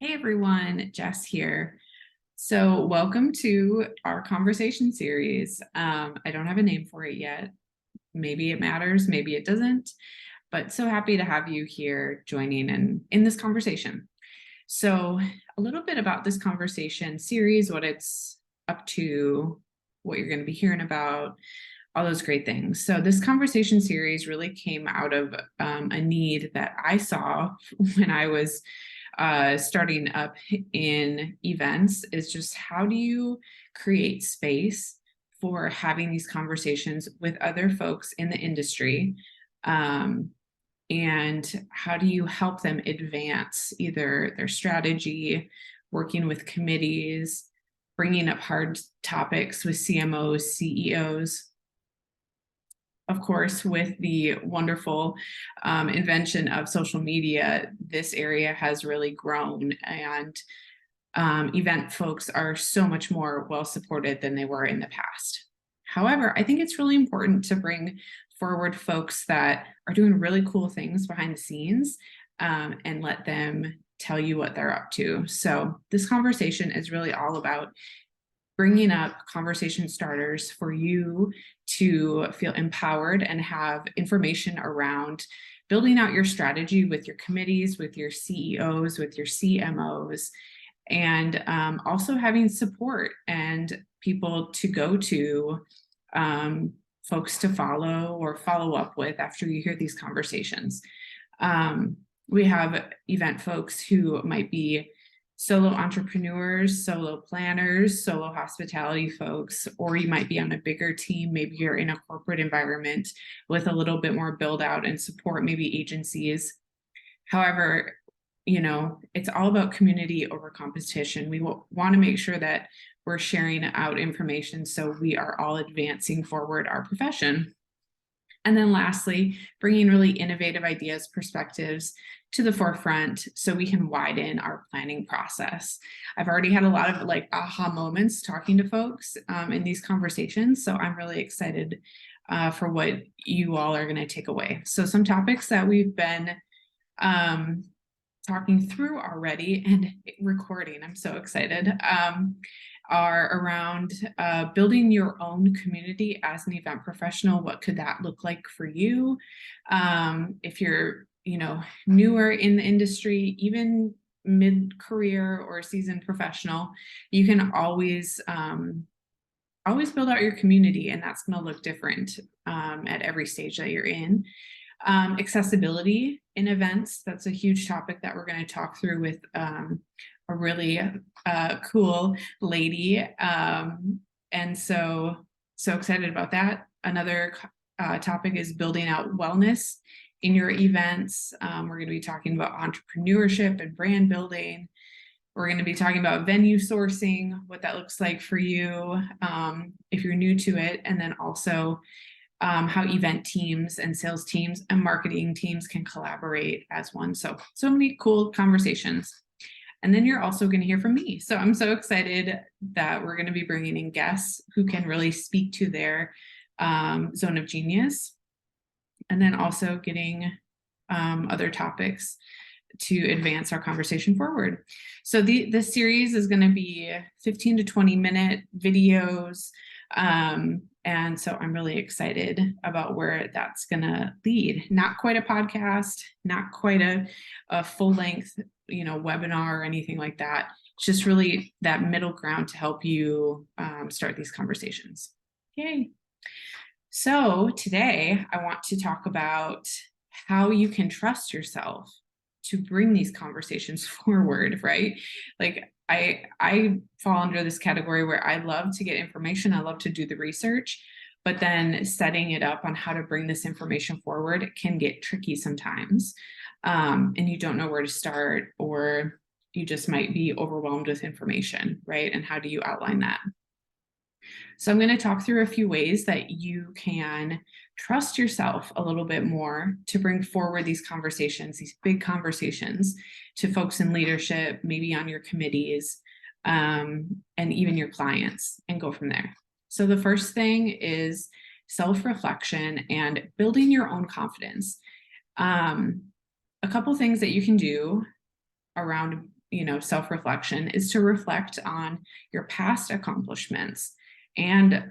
Hey everyone, Jess here. So welcome to our conversation series. I don't have a name for it yet. Maybe it matters, maybe it doesn't, but so happy to have you here joining in this conversation. So a little bit about this conversation series, what it's up to, what you're going to be hearing about, all those great things. So this conversation series really came out of a need that I saw when I was starting up in events, is just how do you create space for having these conversations with other folks in the industry, and how do you help them advance either their strategy, working with committees, bringing up hard topics with CMOs, CEOs. Of course, with the wonderful invention of social media, this area has really grown, and event folks are so much more well supported than they were in the past. However, I think it's really important to bring forward folks that are doing really cool things behind the scenes, and let them tell you what they're up to. So this conversation is really all about bringing up conversation starters for you to feel empowered and have information around building out your strategy with your committees, with your CEOs, with your CMOs, and also having support and people to go to, folks to follow or follow up with after you hear these conversations. We have event folks who might be solo entrepreneurs, solo planners, solo hospitality folks, or you might be on a bigger team. Maybe you're in a corporate environment with a little bit more build out and support, maybe agencies. However, it's all about community over competition. We want to make sure that we're sharing out information so we are all advancing forward our profession. And then lastly, bringing really innovative ideas, perspectives to the forefront so we can widen our planning process. I've already had a lot of aha moments talking to folks in these conversations. So I'm really excited for what you all are going to take away. So some topics that we've been talking through already and recording, I'm so excited, are around building your own community as an event professional. What could that look like for you? If you're, newer in the industry, even mid-career or seasoned professional, you can always build out your community, and that's going to look different at every stage that you're in. Accessibility in events, that's a huge topic that we're going to talk through with a really cool lady, and so excited about that. Another topic is building out wellness in your events. We're going to be talking about entrepreneurship and brand building. We're going to be talking about venue sourcing, what that looks like for you if you're new to it, and then also how event teams and sales teams and marketing teams can collaborate as one. So many cool conversations. And then you're also going to hear from me. So I'm so excited that we're going to be bringing in guests who can really speak to their zone of genius, and then also getting other topics to advance our conversation forward. So this series is going to be 15 to 20 minute videos. And so I'm really excited about where that's going to lead. Not quite a podcast, not quite a full length, webinar or anything like that. It's just really that middle ground to help you start these conversations. Yay. So today I want to talk about how you can trust yourself to bring these conversations forward, right? Like I fall under this category where I love to get information. I love to do the research, but then setting it up on how to bring this information forward can get tricky sometimes. And you don't know where to start, or you just might be overwhelmed with information, right? And how do you outline that? So I'm going to talk through a few ways that you can trust yourself a little bit more to bring forward these conversations, these big conversations, to folks in leadership, maybe on your committees, and even your clients, and go from there. So the first thing is self-reflection and building your own confidence. A couple things that you can do around self-reflection is to reflect on your past accomplishments and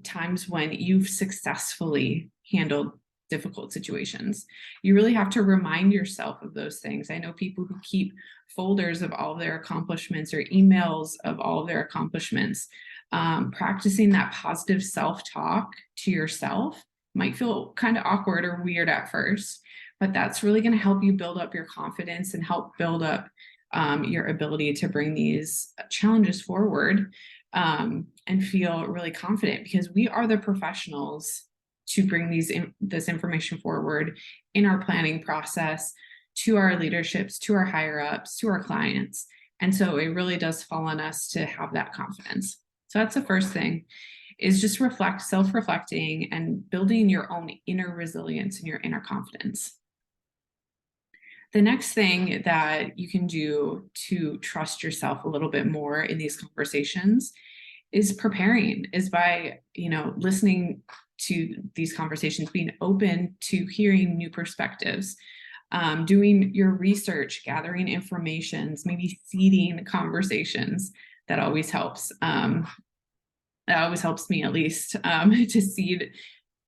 times when you've successfully handled difficult situations. You really have to remind yourself of those things. I know people who keep folders of all of their accomplishments or emails of all of their accomplishments. Practicing that positive self-talk to yourself might feel kind of awkward or weird at first, but that's really going to help you build up your confidence and help build up your ability to bring these challenges forward and feel really confident, because we are the professionals to bring this information forward in our planning process to our leaderships, to our higher ups, to our clients. And so it really does fall on us to have that confidence. So that's the first thing, is just self-reflecting and building your own inner resilience and your inner confidence. The next thing that you can do to trust yourself a little bit more in these conversations is preparing, is by, listening to these conversations, being open to hearing new perspectives, doing your research, gathering informations, maybe seeding conversations. That always helps. That always helps me, at least, to seed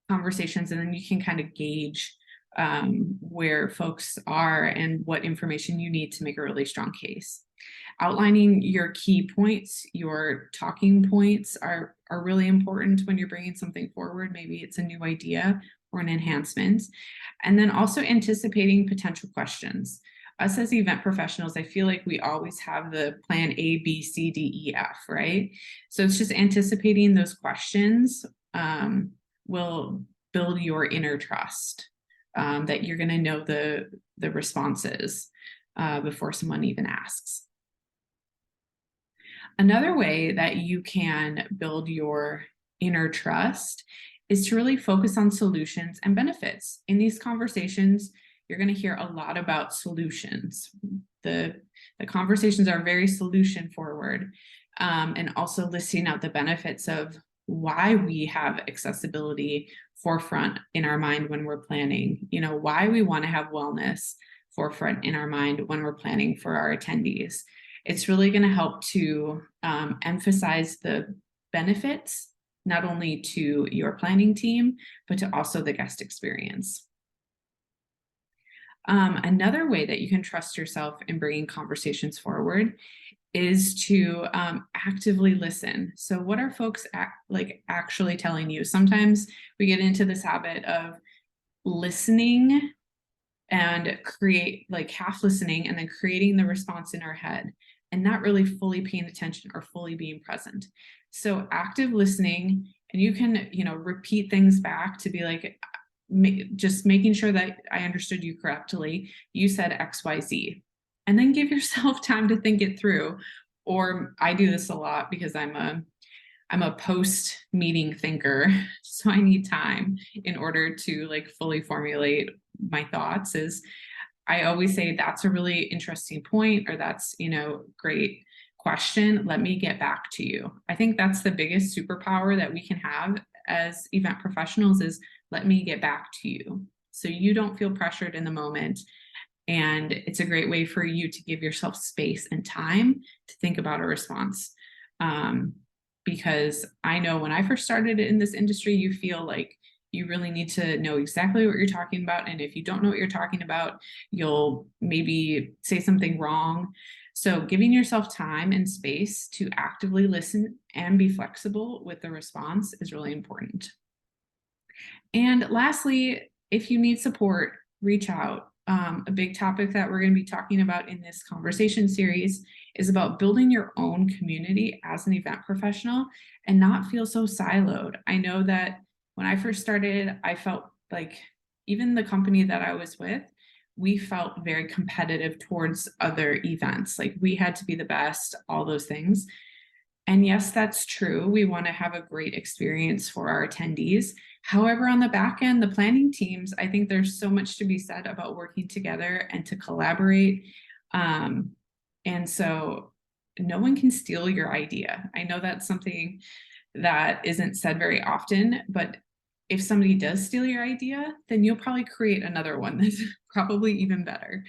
conversations, and then you can kind of gauge where folks are and what information you need to make a really strong case. Outlining your key points, your talking points are really important when you're bringing something forward. Maybe it's a new idea or an enhancement. And then also anticipating potential questions. Us as event professionals, I feel like we always have the plan A, B, C, D, E, F, right? So it's just anticipating those questions will build your inner trust, that you're going to know the responses before someone even asks. Another way that you can build your inner trust is to really focus on solutions and benefits. In these conversations, you're going to hear a lot about solutions. The conversations are very solution forward, and also listing out the benefits of why we have accessibility forefront in our mind when we're planning, why we want to have wellness forefront in our mind when we're planning for our attendees. It's really going to help to emphasize the benefits, not only to your planning team, but to also the guest experience. Another way that you can trust yourself in bringing conversations forward is to actively listen. So what are folks actually telling you? Sometimes we get into this habit of listening and half listening and then creating the response in our head and not really fully paying attention or fully being present. So active listening, and you can, repeat things back to be like, just making sure that I understood you correctly. You said X, Y, Z, and then give yourself time to think it through. Or I do this a lot because I'm a post-meeting thinker, so I need time in order to fully formulate my thoughts. I always say, that's a really interesting point, or that's, great question. Let me get back to you. I think that's the biggest superpower that we can have as event professionals, is let me get back to you. So you don't feel pressured in the moment. And it's a great way for you to give yourself space and time to think about a response. Because I know when I first started in this industry, you feel like you really need to know exactly what you're talking about. And if you don't know what you're talking about, you'll maybe say something wrong. So giving yourself time and space to actively listen and be flexible with the response is really important. And lastly, if you need support, reach out. A big topic that we're going to be talking about in this conversation series is about building your own community as an event professional and not feel so siloed. I know that when I first started, I felt like even the company that I was with, we felt very competitive towards other events. Like we had to be the best, all those things. And yes, that's true. We want to have a great experience for our attendees. However, on the back end, the planning teams, I think there's so much to be said about working together and to collaborate. And so no one can steal your idea. I know that's something that isn't said very often, but if somebody does steal your idea, then you'll probably create another one that's probably even better.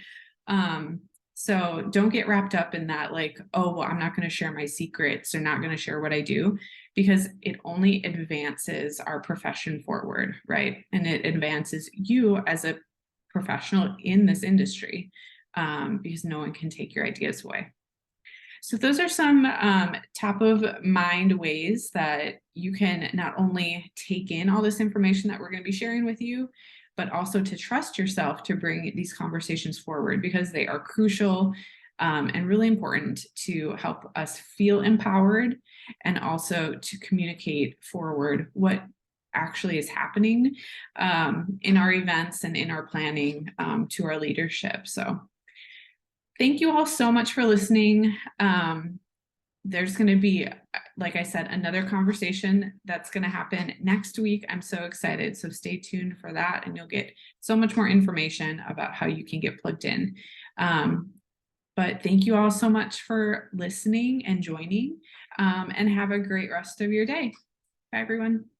So don't get wrapped up in that, like, oh, well, I'm not going to share my secrets or not going to share what I do, because it only advances our profession forward, right? And it advances you as a professional in this industry, because no one can take your ideas away. So those are some top of mind ways that you can not only take in all this information that we're going to be sharing with you, but also to trust yourself to bring these conversations forward, because they are crucial and really important to help us feel empowered, and also to communicate forward what actually is happening in our events and in our planning to our leadership. So thank you all so much for listening. There's going to be, like I said, another conversation that's going to happen next week. I'm so excited. So stay tuned for that, and you'll get so much more information about how you can get plugged in. But thank you all so much for listening and joining, and have a great rest of your day. Bye, everyone.